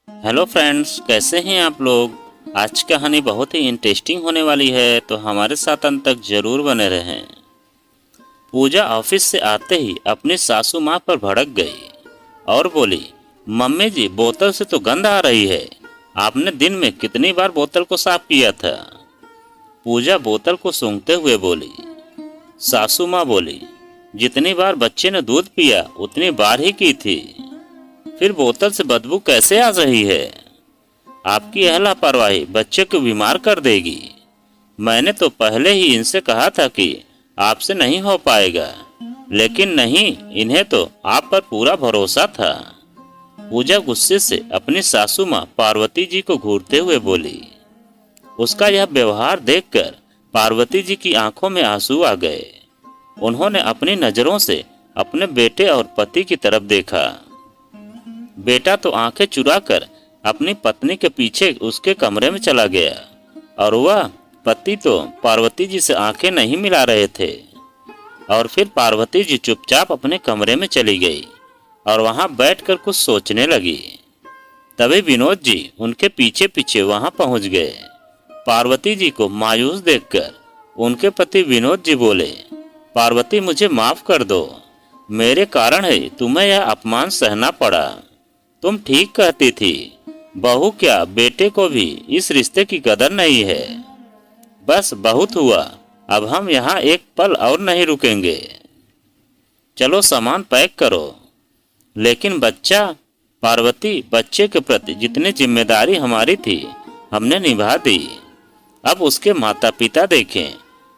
Hello friends, कैसे हैं आप लोग। आज की कहानी बहुत ही इंटरेस्टिंग होने वाली है, तो हमारे साथ अंत तक जरूर बने रहें। पूजा ऑफिस से आते ही अपनी सासू माँ पर भड़क गई और बोली, मम्मी जी, बोतल से तो गंध आ रही है। आपने दिन में कितनी बार बोतल को साफ किया था। पूजा बोतल को सूंघते हुए बोली। सासू माँ बोली, जितनी बार बच्चे ने दूध पिया उतनी बार ही की थी, फिर बोतल से बदबू कैसे आ रही है। आपकी यह लापरवाही बच्चे को बीमार कर देगी। मैंने तो पहले ही इनसे कहा था कि आपसे नहीं हो पाएगा, लेकिन नहीं, इन्हें तो आप पर पूरा भरोसा था। पूजा गुस्से से अपनी सासू माँ पार्वती जी को घूरते हुए बोली। उसका यह व्यवहार देखकर पार्वती जी की आंखों में आंसू आ गए। उन्होंने अपनी नजरों से अपने बेटे और पति की तरफ देखा। बेटा तो आंखें चुराकर अपनी पत्नी के पीछे उसके कमरे में चला गया और वह पति तो पार्वती जी से आंखें नहीं मिला रहे थे। और फिर पार्वती जी चुपचाप अपने कमरे में चली गई और वहां बैठकर कुछ सोचने लगी। तभी विनोद जी उनके पीछे पीछे वहां पहुंच गए। पार्वती जी को मायूस देखकर उनके पति विनोद जी बोले, पार्वती, मुझे माफ कर दो। मेरे कारण ही तुम्हें यह अपमान सहना पड़ा। तुम ठीक कहती थी, बहू क्या, बेटे को भी इस रिश्ते की कदर नहीं है। बस बहुत हुआ, अब हम यहाँ एक पल और नहीं रुकेंगे। चलो सामान पैक करो। लेकिन बच्चा, पार्वती, बच्चे के प्रति जितनी जिम्मेदारी हमारी थी हमने निभा दी। अब उसके माता पिता देखें,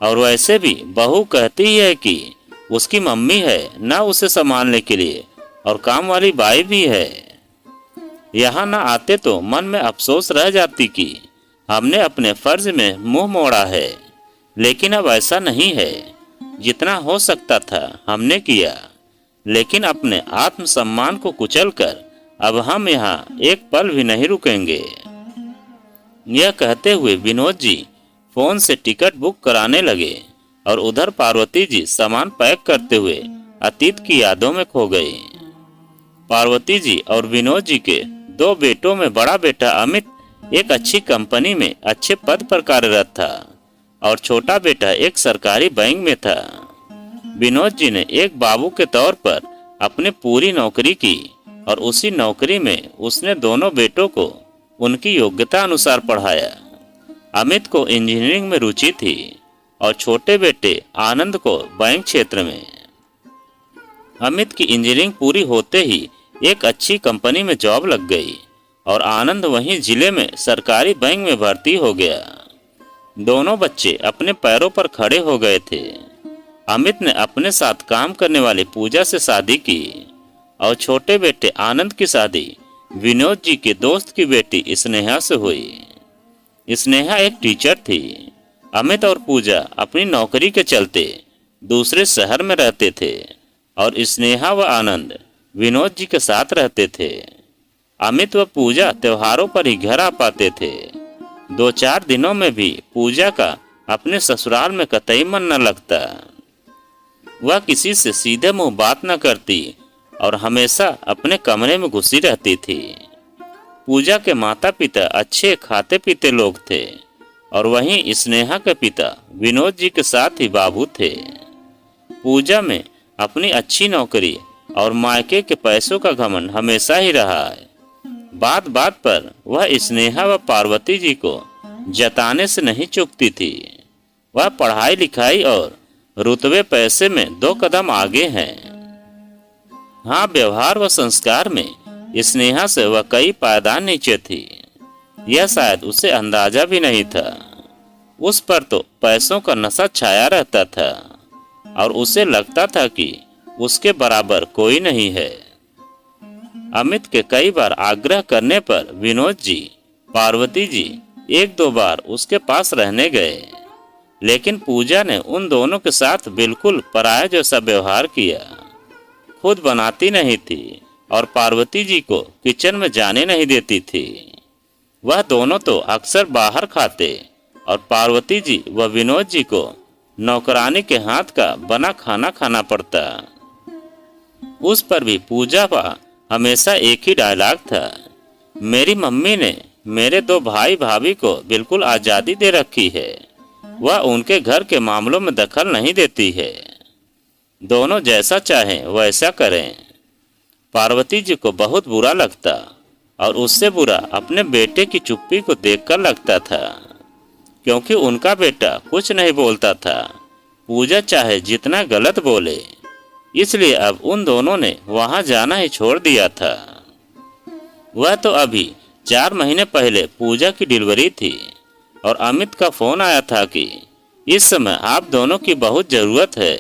और वैसे भी बहू कहती ही है कि उसकी मम्मी है ना उसे संभालने के लिए, और काम वाली बाई भी है। यहाँ न आते तो मन में अफसोस रह जाती कि हमने अपने फर्ज में मुंह मोड़ा है, लेकिन अब ऐसा नहीं है। जितना हो सकता था हमने किया, लेकिन अपने आत्मसम्मान को कुचलकर अब हम यहाँ एक पल भी नहीं रुकेंगे। यह कहते हुए विनोद जी फोन से टिकट बुक कराने लगे और उधर पार्वती जी सामान पैक करते हुए अतीत की यादों में खो गई। पार्वती जी और विनोद जी के दो बेटों में बड़ा बेटा अमित एक अच्छी कंपनी में अच्छे पद पर कार्यरत था और छोटा बेटा एक सरकारी बैंक में था। विनोद जी ने एक बाबू के तौर पर अपनी पूरी नौकरी की और उसी नौकरी में उसने दोनों बेटों को उनकी योग्यता अनुसार पढ़ाया। अमित को इंजीनियरिंग में रुचि थी और छोटे बेटे आनंद को बैंक क्षेत्र में। अमित की इंजीनियरिंग पूरी होते ही एक अच्छी कंपनी में जॉब लग गई और आनंद वहीं जिले में सरकारी बैंक में भर्ती हो गया। दोनों बच्चे अपने पैरों पर खड़े हो गए थे। अमित ने अपने साथ काम करने वाली पूजा से शादी की और छोटे बेटे आनंद की शादी विनोद जी के दोस्त की बेटी स्नेहा से हुई। स्नेहा एक टीचर थी। अमित और पूजा अपनी नौकरी के चलते दूसरे शहर में रहते थे और स्नेहा व आनंद विनोद जी के साथ रहते थे। अमित व पूजा त्योहारों पर ही घर आ पाते थे। 2-4 दिनों में भी पूजा का अपने ससुराल में कतई मन न लगता। वह किसी से सीधे मुंह बात न करती और हमेशा अपने कमरे में घुसी रहती थी। पूजा के माता पिता अच्छे खाते पीते लोग थे और वहीं स्नेहा के पिता विनोद जी के साथ ही बाबू थे। पूजा में अपनी अच्छी नौकरी और मायके के पैसों का घमंड हमेशा ही रहा है। बात बात पर वह स्नेहा व पार्वती जी को जताने से नहीं चूकती थी। वह पढ़ाई लिखाई और रुतबे पैसे में 2 कदम आगे हैं। हाँ, व्यवहार व संस्कार में स्नेहा से वह कई पायदान नीचे थी। यह शायद उसे अंदाजा भी नहीं था। उस पर तो पैसों का नशा छाया रहता था और उसे लगता था कि उसके बराबर कोई नहीं है। अमित के कई बार आग्रह करने पर विनोद जी, पार्वती जी 1-2 बार उसके पास रहने गए, लेकिन पूजा ने उन दोनों के साथ बिल्कुल पराया जैसा व्यवहार किया। खुद बनाती नहीं थी और पार्वती जी को किचन में जाने नहीं देती थी। वह दोनों तो अक्सर बाहर खाते और पार्वती जी व विनोद जी को नौकरानी के हाथ का बना खाना खाना पड़ता। उस पर भी पूजा का हमेशा एक ही डायलॉग था, मेरी मम्मी ने मेरे दो भाई भाभी को बिल्कुल आज़ादी दे रखी है। वह उनके घर के मामलों में दखल नहीं देती है। दोनों जैसा चाहें वैसा करें। पार्वती जी को बहुत बुरा लगता और उससे बुरा अपने बेटे की चुप्पी को देखकर लगता था, क्योंकि उनका बेटा कुछ नहीं बोलता था, पूजा चाहे जितना गलत बोले। इसलिए अब उन दोनों ने वहां जाना ही छोड़ दिया था। वह तो अभी 4 महीने पहले पूजा की डिलीवरी थी और अमित का फोन आया था कि इस समय आप दोनों की बहुत ज़रूरत है,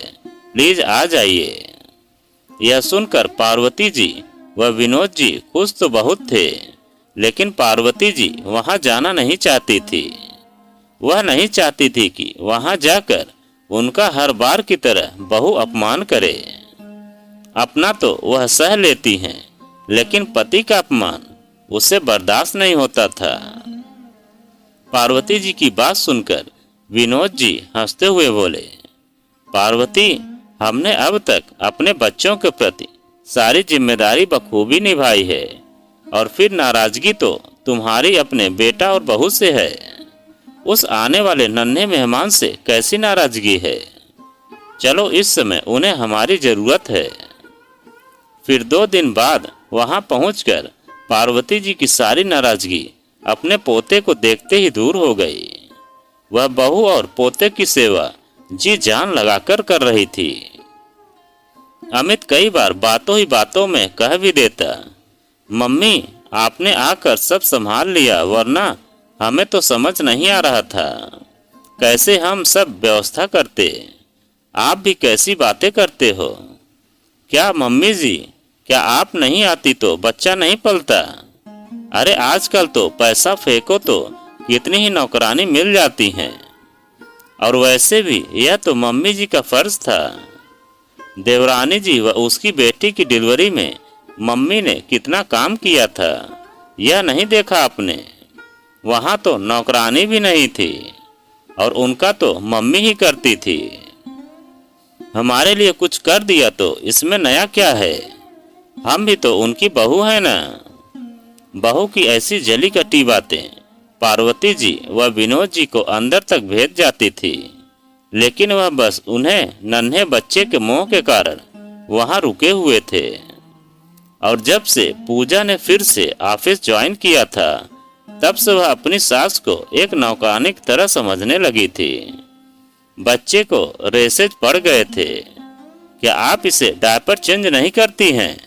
प्लीज आ जाइए। यह सुनकर पार्वती जी व विनोद जी खुश तो बहुत थे, लेकिन पार्वती जी वहां जाना नहीं चाहती थी। वह नहीं चाहती थी कि वहां जाकर उनका हर बार की तरह बहू अपमान करे। अपना तो वह सह लेती हैं, लेकिन पति का अपमान उसे बर्दाश्त नहीं होता था। पार्वती जी की बात सुनकर विनोद जी हंसते हुए बोले, पार्वती, हमने अब तक अपने बच्चों के प्रति सारी जिम्मेदारी बखूबी निभाई है, और फिर नाराजगी तो तुम्हारी अपने बेटा और बहू से है। उस आने वाले नन्हे मेहमान से कैसी नाराजगी है? चलो, इस समय उन्हें हमारी जरूरत है। फिर 2 दिन बाद वहां पहुंचकर पार्वती जी की सारी नाराजगी अपने पोते को देखते ही दूर हो गई। वह बहू और पोते की सेवा जी जान लगाकर कर रही थी। अमित कई बार बातों ही बातों में कह भी देता, मम्मी, आपने आकर सब संभाल लिया, वरना हमें तो समझ नहीं आ रहा था कैसे हम सब व्यवस्था करते। आप भी कैसी बातें करते हो? क्या मम्मी जी, क्या आप नहीं आती तो बच्चा नहीं पलता? अरे आजकल तो पैसा फेंको तो कितनी ही नौकरानी मिल जाती हैं। और वैसे भी यह तो मम्मी जी का फर्ज था। देवरानी जी व उसकी बेटी की डिलीवरी में मम्मी ने कितना काम किया था, यह नहीं देखा आपने? वहाँ तो नौकरानी भी नहीं थी और उनका तो मम्मी ही करती थी। हमारे लिए कुछ कर दिया तो इसमें नया क्या है? हम भी तो उनकी बहू है ना। बहू की ऐसी जली कटी बातें पार्वती जी व विनोद जी को अंदर तक भेज जाती थी, लेकिन वह बस उन्हें नन्हे बच्चे के मोह के कारण वहां रुके हुए थे। और जब से पूजा ने फिर से ऑफिस ज्वाइन किया था, तब से वह अपनी सास को एक नौकरानी की तरह समझने लगी थी। बच्चे को रेसेज पड़ गए थे। क्या आप इसे डायपर चेंज नहीं करती हैं?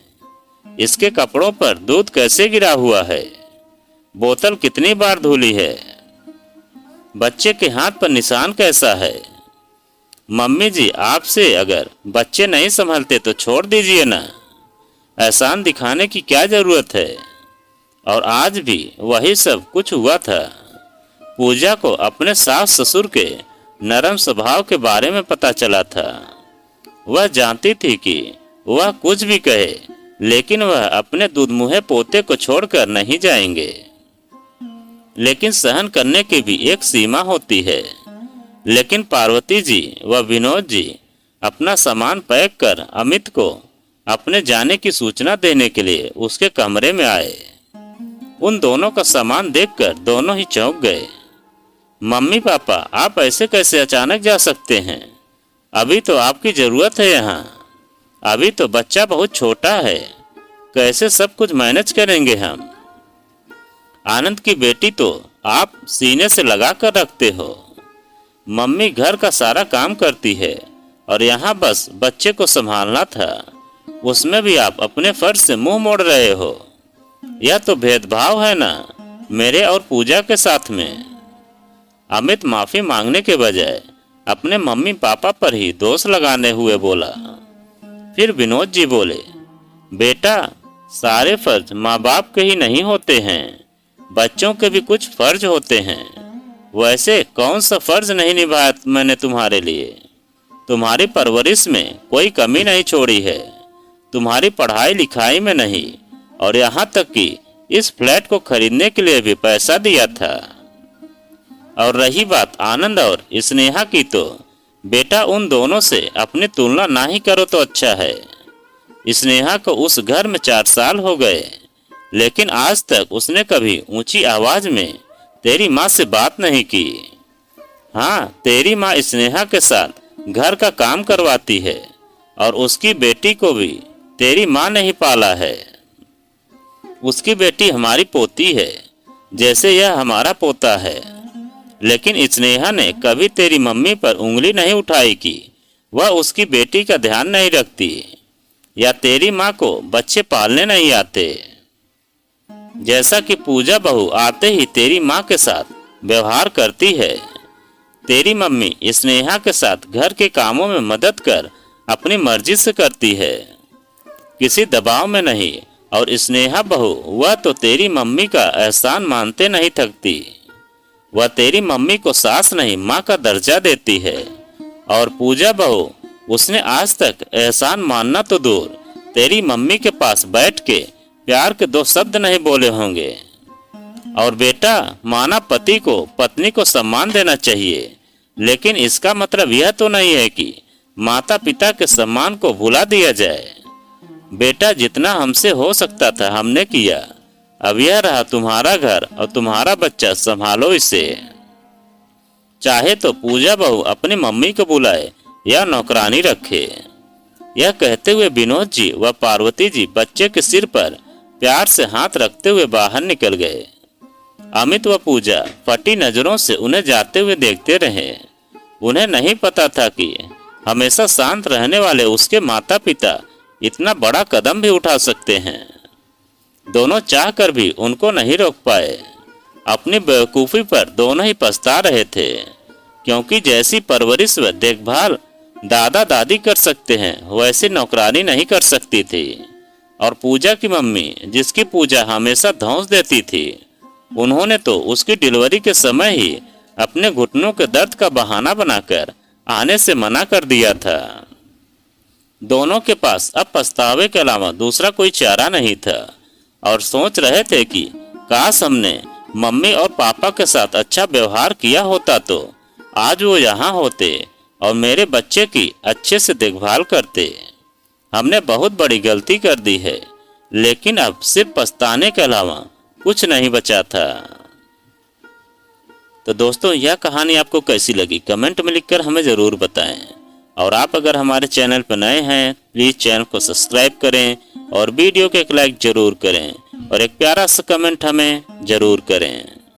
इसके कपड़ों पर दूध कैसे गिरा हुआ है? बोतल कितनी बार धुली है? बच्चे के हाथ पर निशान कैसा है? मम्मी जी, आपसे अगर बच्चे नहीं संभलते तो छोड़ दीजिए ना। एहसान दिखाने की क्या जरूरत है? और आज भी वही सब कुछ हुआ था। पूजा को अपने सास ससुर के नरम स्वभाव के बारे में पता चला था। वह जानती थी कि वह कुछ भी कहे, लेकिन वह अपने दूधमुहे पोते को छोड़कर नहीं जाएंगे। लेकिन सहन करने की भी एक सीमा होती है। लेकिन पार्वती जी व विनोद जी अपना सामान पैक कर अमित को अपने जाने की सूचना देने के लिए उसके कमरे में आए। उन दोनों का सामान देखकर दोनों ही चौंक गए। मम्मी पापा, आप ऐसे कैसे अचानक जा सकते हैं? अभी तो आपकी जरूरत है यहाँ। अभी तो बच्चा बहुत छोटा है, कैसे सब कुछ मैनेज करेंगे हम? आनंद की बेटी तो आप सीने से लगा कर रखते हो। मम्मी घर का सारा काम करती है और यहाँ बस बच्चे को संभालना था, उसमें भी आप अपने फर्ज से मुंह मोड़ रहे हो। यह तो भेदभाव है ना मेरे और पूजा के साथ में। अमित माफी मांगने के बजाय अपने मम्मी पापा पर ही दोष लगाने हुए बोला। फिर विनोद जी बोले, बेटा, सारे फर्ज माँ बाप के ही नहीं होते हैं, बच्चों के भी कुछ फर्ज होते हैं। वैसे कौन सा फर्ज नहीं निभाया मैंने तुम्हारे लिए? तुम्हारी परवरिश में कोई कमी नहीं छोड़ी है, तुम्हारी पढ़ाई लिखाई में नहीं, और यहाँ तक कि इस फ्लैट को खरीदने के लिए भी पैसा दिया था। और रही बात आनंद और स्नेहा की, तो बेटा उन दोनों से अपनी तुलना ना ही करो तो अच्छा है। स्नेहा को उस घर में 4 साल हो गए, लेकिन आज तक उसने कभी ऊंची आवाज में तेरी माँ से बात नहीं की। हाँ, तेरी माँ स्नेहा के साथ घर का काम करवाती है और उसकी बेटी को भी तेरी माँ ने ही पाला है। उसकी बेटी हमारी पोती है, जैसे यह हमारा पोता है। लेकिन स्नेहा ने कभी तेरी मम्मी पर उंगली नहीं उठाई कि वह उसकी बेटी का ध्यान नहीं रखती, या तेरी माँ को बच्चे पालने नहीं आते। जैसा कि पूजा बहू आते ही तेरी माँ के साथ व्यवहार करती है, तेरी मम्मी स्नेहा के साथ घर के कामों में मदद कर अपनी मर्जी से करती है, किसी दबाव में नहीं। और स्नेहा बहू वह तो तेरी मम्मी का एहसान मानते नहीं थकती। वह तेरी मम्मी को सास नहीं माँ का दर्जा देती है। और पूजा बहू, उसने आज तक एहसान मानना तो दूर, तेरी मम्मी के पास बैठ के प्यार के 2 शब्द नहीं बोले होंगे। और बेटा, माना पति को पत्नी को सम्मान देना चाहिए, लेकिन इसका मतलब यह तो नहीं है कि माता पिता के सम्मान को भुला दिया जाए। बेटा, जितना हमसे हो सकता था हमने किया। अब यह रहा तुम्हारा घर और तुम्हारा बच्चा, संभालो इसे। चाहे तो पूजा बहू अपनी मम्मी को बुलाए या नौकरानी रखे। यह कहते हुए विनोद जी व पार्वती जी बच्चे के सिर पर प्यार से हाथ रखते हुए बाहर निकल गए। अमित व पूजा फटी नजरों से उन्हें जाते हुए देखते रहे। उन्हें नहीं पता था कि हमेशा शांत रहने वाले उसके माता पिता इतना बड़ा कदम भी उठा सकते हैं। दोनों चाहकर भी उनको नहीं रोक पाए। अपनी बेवकूफ़ी पर दोनों ही पछता रहे थे, क्योंकि जैसी परवरिश व देखभाल दादा दादी कर सकते हैं, वैसी नौकरानी नहीं कर सकती थी। और पूजा की मम्मी, जिसकी पूजा हमेशा धौंस देती थी, उन्होंने तो उसकी डिलीवरी के समय ही अपने घुटनों के दर्द का बहाना बनाकर आने से मना कर दिया था। दोनों के पास अब पछतावे के अलावा दूसरा कोई चारा नहीं था, और सोच रहे थे कि काश हमने मम्मी और पापा के साथ अच्छा व्यवहार किया होता तो आज वो यहाँ होते और मेरे बच्चे की अच्छे से देखभाल करते। हमने बहुत बड़ी गलती कर दी है, लेकिन अब सिर्फ पछताने के अलावा कुछ नहीं बचा था। तो दोस्तों, यह कहानी आपको कैसी लगी कमेंट में लिखकर हमें ज़रूर बताएं। और आप अगर हमारे चैनल पर नए हैं, प्लीज़ चैनल को सब्सक्राइब करें और वीडियो को एक लाइक ज़रूर करें और एक प्यारा सा कमेंट हमें ज़रूर करें।